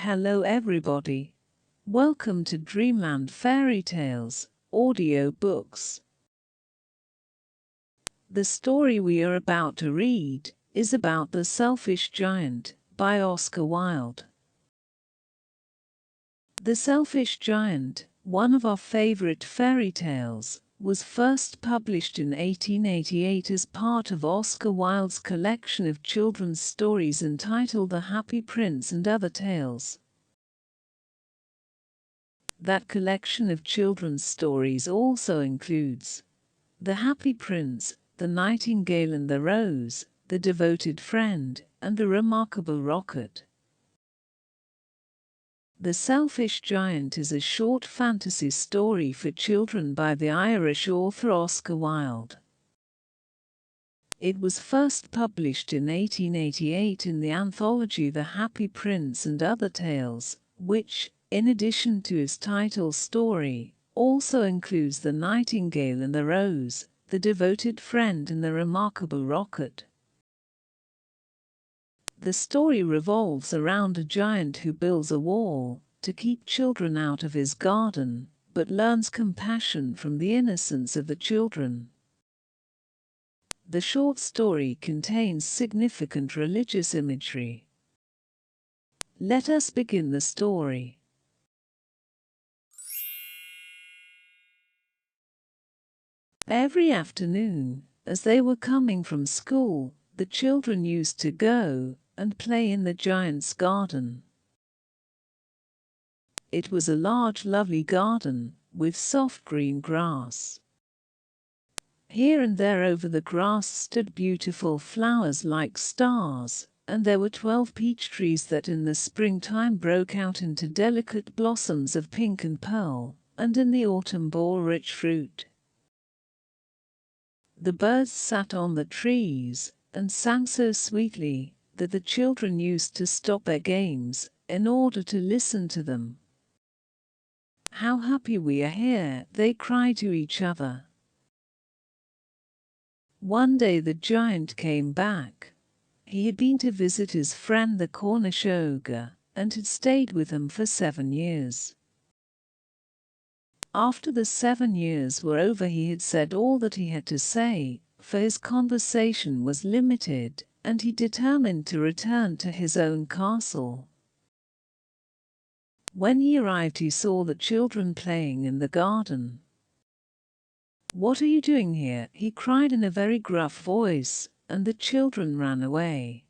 Hello everybody. Welcome to Dreamland Fairy Tales, audiobooks. The story we are about to read is about The Selfish Giant by Oscar Wilde. The Selfish Giant, one of our favorite fairy tales, was first published in 1888 as part of Oscar Wilde's collection of children's stories entitled The Happy Prince and Other Tales. That collection of children's stories also includes The Happy Prince, The Nightingale and the Rose, The Devoted Friend, and The Remarkable Rocket. The Selfish Giant is a short fantasy story for children by the Irish author Oscar Wilde. It was first published in 1888 in the anthology The Happy Prince and Other Tales, which, in addition to its title story, also includes The Nightingale and the Rose, The Devoted Friend and The Remarkable Rocket. The story revolves around a giant who builds a wall to keep children out of his garden, but learns compassion from the innocence of the children. The short story contains significant religious imagery. Let us begin the story. Every afternoon, as they were coming from school, the children used to go and play in the giant's garden. It was a large, lovely garden with soft green grass. Here and there over the grass stood beautiful flowers like stars, and there were 12 peach trees that in the springtime broke out into delicate blossoms of pink and pearl, and in the autumn bore rich fruit. The birds sat on the trees and sang so sweetly that the children used to stop their games in order to listen to them. "How happy we are here," they cried to each other. One day the giant came back. He had been to visit his friend the Cornish ogre and had stayed with him for 7 years. After the 7 years were over, he had said all that he had to say, for his conversation was limited, and he determined to return to his own castle. When he arrived, he saw the children playing in the garden. "What are you doing here?" he cried in a very gruff voice, and the children ran away.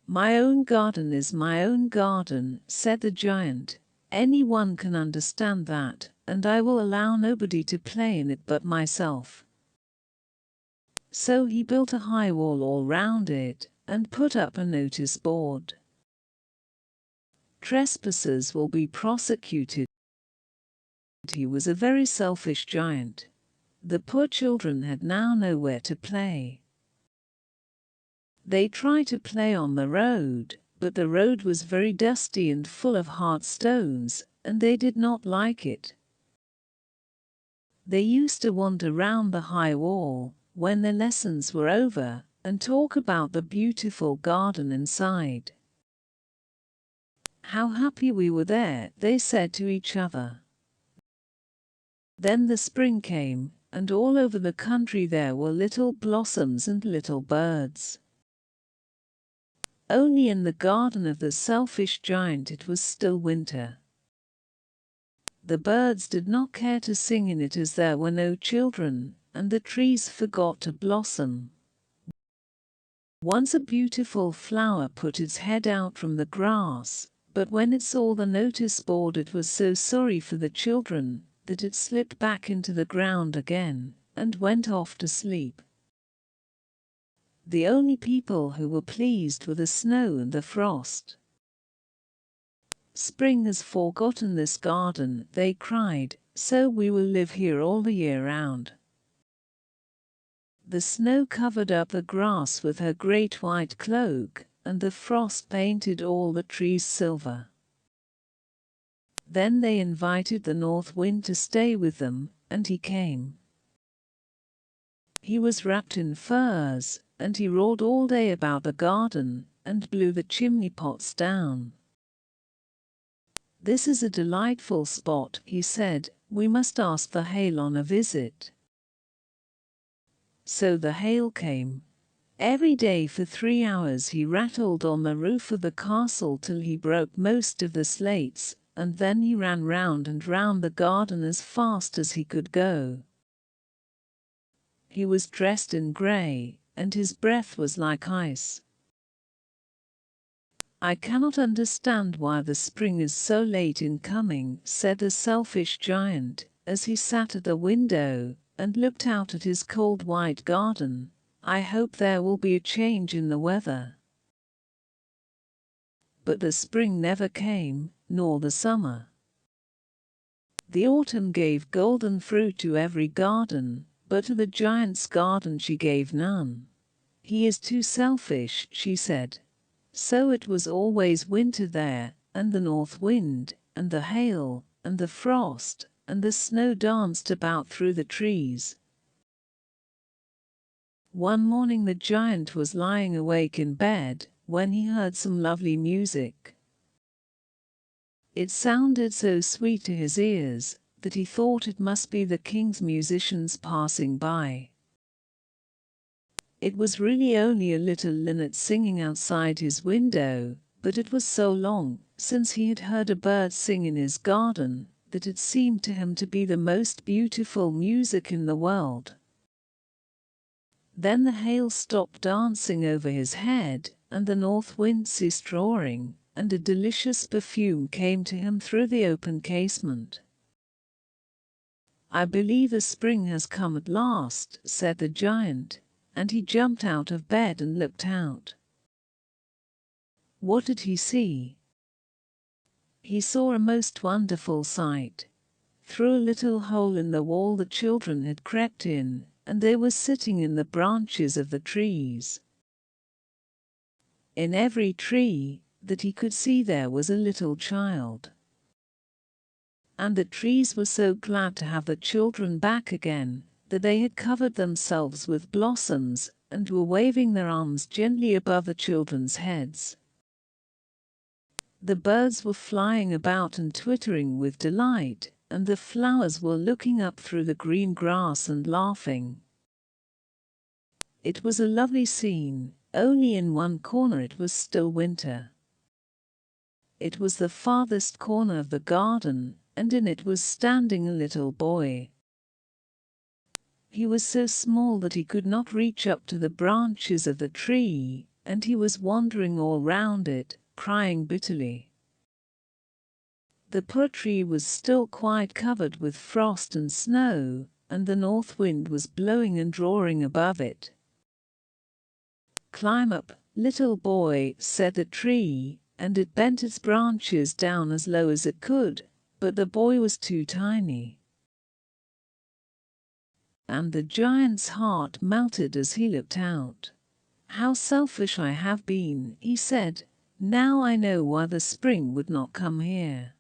"My own garden is my own garden," said the giant. "Anyone can understand that, and I will allow nobody to play in it but myself." So he built a high wall all round it and put up a notice board. "Trespassers will be prosecuted." He was a very selfish giant. The poor children had now nowhere to play. They tried to play on the road, but the road was very dusty and full of hard stones, and they did not like it. They used to wander round the high wall when their lessons were over and talk about the beautiful garden inside. "How happy we were there," they said to each other. Then the spring came, and all over the country there were little blossoms and little birds. Only in the garden of the selfish giant it was still winter. The birds did not care to sing in it as there were no children, and the trees forgot to blossom. Once a beautiful flower put its head out from the grass, but when it saw the notice board it was so sorry for the children that it slipped back into the ground again and went off to sleep. The only people who were pleased were the snow and the frost. "Spring has forgotten this garden," they cried, "so we will live here all the year round." The snow covered up the grass with her great white cloak, and the frost painted all the trees silver. Then they invited the north wind to stay with them, and he came. He was wrapped in furs, and he roared all day about the garden, and blew the chimney pots down. "This is a delightful spot," he said. "We must ask the hail on a visit." So the hail came. Every day for 3 hours he rattled on the roof of the castle till he broke most of the slates, and then he ran round and round the garden as fast as he could go. He was dressed in grey, and his breath was like ice. "I cannot understand why the spring is so late in coming," said the selfish giant, as he sat at the window and looked out at his cold white garden. "I hope there will be a change in the weather." But the spring never came, nor the summer. The autumn gave golden fruit to every garden, but to the giant's garden she gave none. "He is too selfish," she said. So it was always winter there, and the north wind, and the hail, and the frost, and the snow danced about through the trees. One morning the giant was lying awake in bed when he heard some lovely music. It sounded so sweet to his ears that he thought it must be the king's musicians passing by. It was really only a little linnet singing outside his window, but it was so long since he had heard a bird sing in his garden that it seemed to him to be the most beautiful music in the world. Then the hail stopped dancing over his head, and the north wind ceased roaring, and a delicious perfume came to him through the open casement. "I believe the spring has come at last," said the giant, and he jumped out of bed and looked out. What did he see? He saw a most wonderful sight. Through a little hole in the wall the children had crept in, and they were sitting in the branches of the trees. In every tree that he could see there was a little child. And the trees were so glad to have the children back again that they had covered themselves with blossoms and were waving their arms gently above the children's heads. The birds were flying about and twittering with delight, and the flowers were looking up through the green grass and laughing. It was a lovely scene, only in one corner it was still winter. It was the farthest corner of the garden, and in it was standing a little boy. He was so small that he could not reach up to the branches of the tree, and he was wandering all round it, crying bitterly. The poor tree was still quite covered with frost and snow, and the north wind was blowing and roaring above it. "Climb up, little boy," said the tree, and it bent its branches down as low as it could, but the boy was too tiny. And the giant's heart melted as he looked out. "How selfish I have been," he said. "Now I know why the spring would not come here.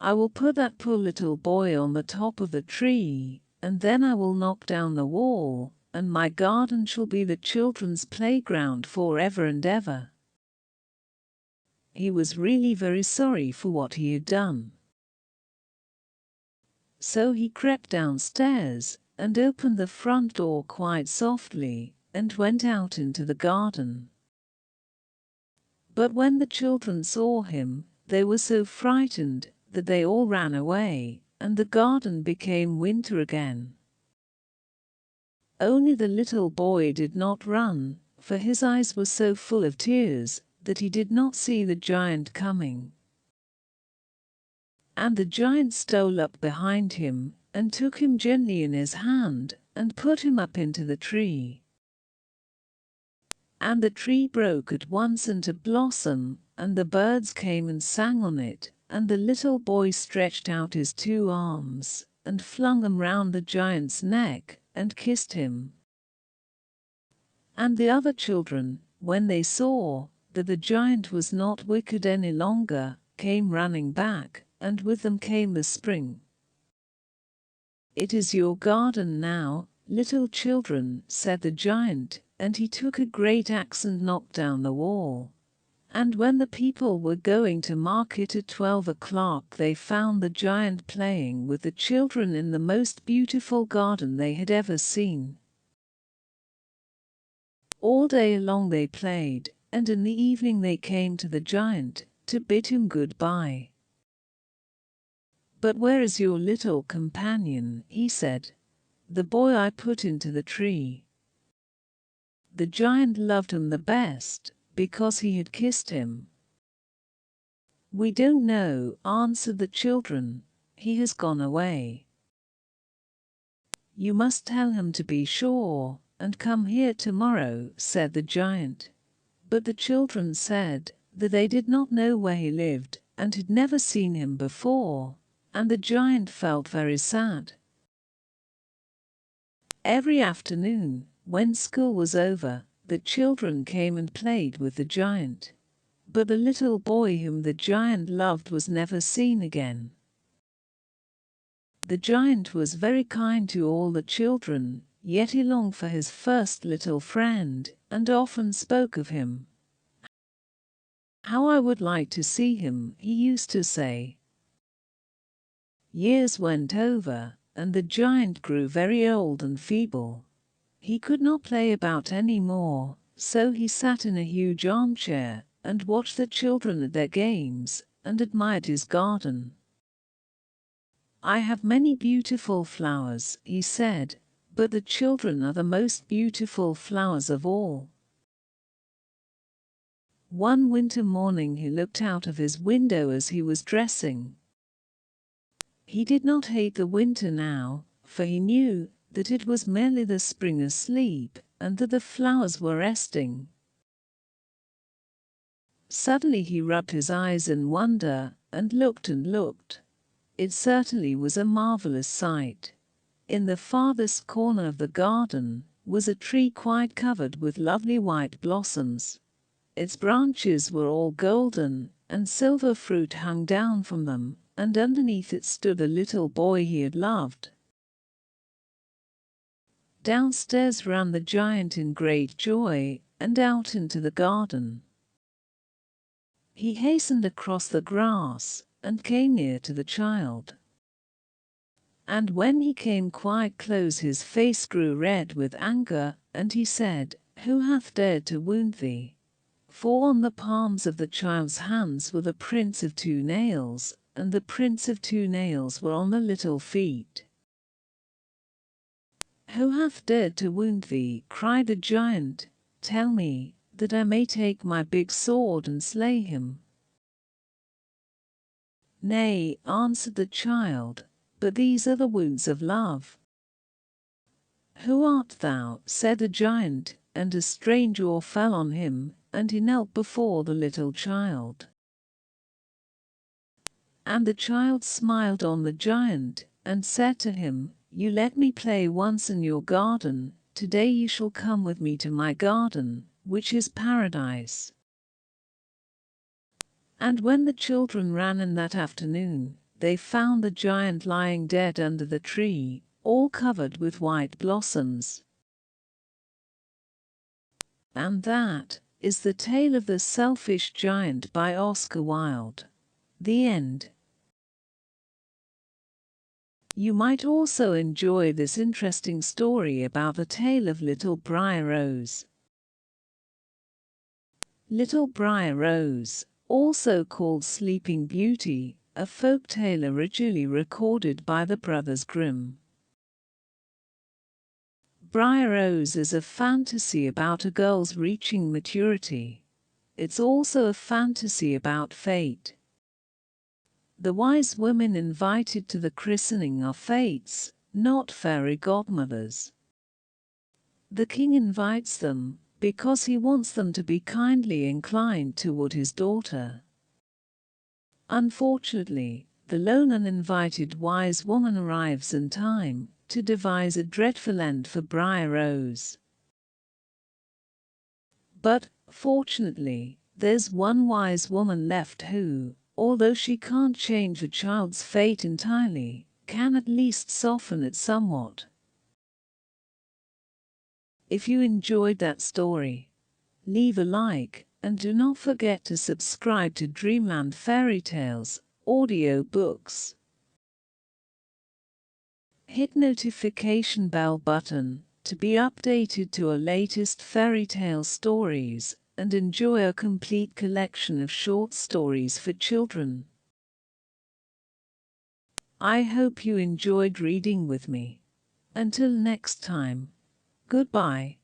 I will put that poor little boy on the top of the tree, and then I will knock down the wall, and my garden shall be the children's playground forever and ever." He was really very sorry for what he had done. So he crept downstairs and opened the front door quite softly and went out into the garden. But when the children saw him, they were so frightened that they all ran away, and the garden became winter again. Only the little boy did not run, for his eyes were so full of tears that he did not see the giant coming. And the giant stole up behind him and took him gently in his hand and put him up into the tree. And the tree broke at once into blossom, and the birds came and sang on it, and the little boy stretched out his 2 arms and flung them round the giant's neck and kissed him. And the other children, when they saw that the giant was not wicked any longer, came running back, and with them came the spring. "It is your garden now, little children," said the giant, and he took a great axe and knocked down the wall. And when the people were going to market at 12 o'clock, they found the giant playing with the children in the most beautiful garden they had ever seen. All day long they played, and in the evening they came to the giant to bid him goodbye. "But where is your little companion?" he said. "The boy I put into the tree." The giant loved him the best, because he had kissed him. "We don't know," answered the children. "He has gone away." "You must tell him to be sure, and come here tomorrow," said the giant. But the children said that they did not know where he lived, and had never seen him before, and the giant felt very sad. Every afternoon, when school was over, the children came and played with the giant. But the little boy whom the giant loved was never seen again. The giant was very kind to all the children, yet he longed for his first little friend, and often spoke of him. "How I would like to see him," he used to say. Years went over, and the giant grew very old and feeble. He could not play about any more, so he sat in a huge armchair and watched the children at their games, and admired his garden. "I have many beautiful flowers," he said, "but the children are the most beautiful flowers of all." One winter morning he looked out of his window as he was dressing. He did not hate the winter now, for he knew that it was merely the spring asleep, and that the flowers were resting. Suddenly he rubbed his eyes in wonder, and looked and looked. It certainly was a marvelous sight. In the farthest corner of the garden was a tree quite covered with lovely white blossoms. Its branches were all golden, and silver fruit hung down from them, and underneath it stood a little boy he had loved. Downstairs ran the giant in great joy, and out into the garden. He hastened across the grass, and came near to the child. And when he came quite close, his face grew red with anger, and he said, "Who hath dared to wound thee?" For on the palms of the child's hands were the prints of 2 nails, and the prints of 2 nails were on the little feet. "Who hath dared to wound thee?" cried the giant. "Tell me, that I may take my big sword and slay him." "Nay," answered the child, "but these are the wounds of love." "Who art thou?" said the giant, and a strange awe fell on him, and he knelt before the little child. And the child smiled on the giant, and said to him, "You let me play once in your garden, today you shall come with me to my garden, which is paradise." And when the children ran in that afternoon, they found the giant lying dead under the tree, all covered with white blossoms. And that is the tale of the Selfish Giant by Oscar Wilde. The end. You might also enjoy this interesting story about the tale of Little Briar Rose. Little Briar Rose, also called Sleeping Beauty, a folk tale originally recorded by the Brothers Grimm. Briar Rose is a fantasy about a girl's reaching maturity. It's also a fantasy about fate. The wise women invited to the christening are fates, not fairy godmothers. The king invites them because he wants them to be kindly inclined toward his daughter. Unfortunately, the lone uninvited wise woman arrives in time to devise a dreadful end for Briar Rose. But, fortunately, there's one wise woman left who, although she can't change the child's fate entirely, can at least soften it somewhat. If you enjoyed that story, leave a like and do not forget to subscribe to Dreamland Fairy Tales audiobooks. Hit notification bell button to be updated to our latest fairy tale stories and enjoy a complete collection of short stories for children. I hope you enjoyed reading with me. Until next time, goodbye.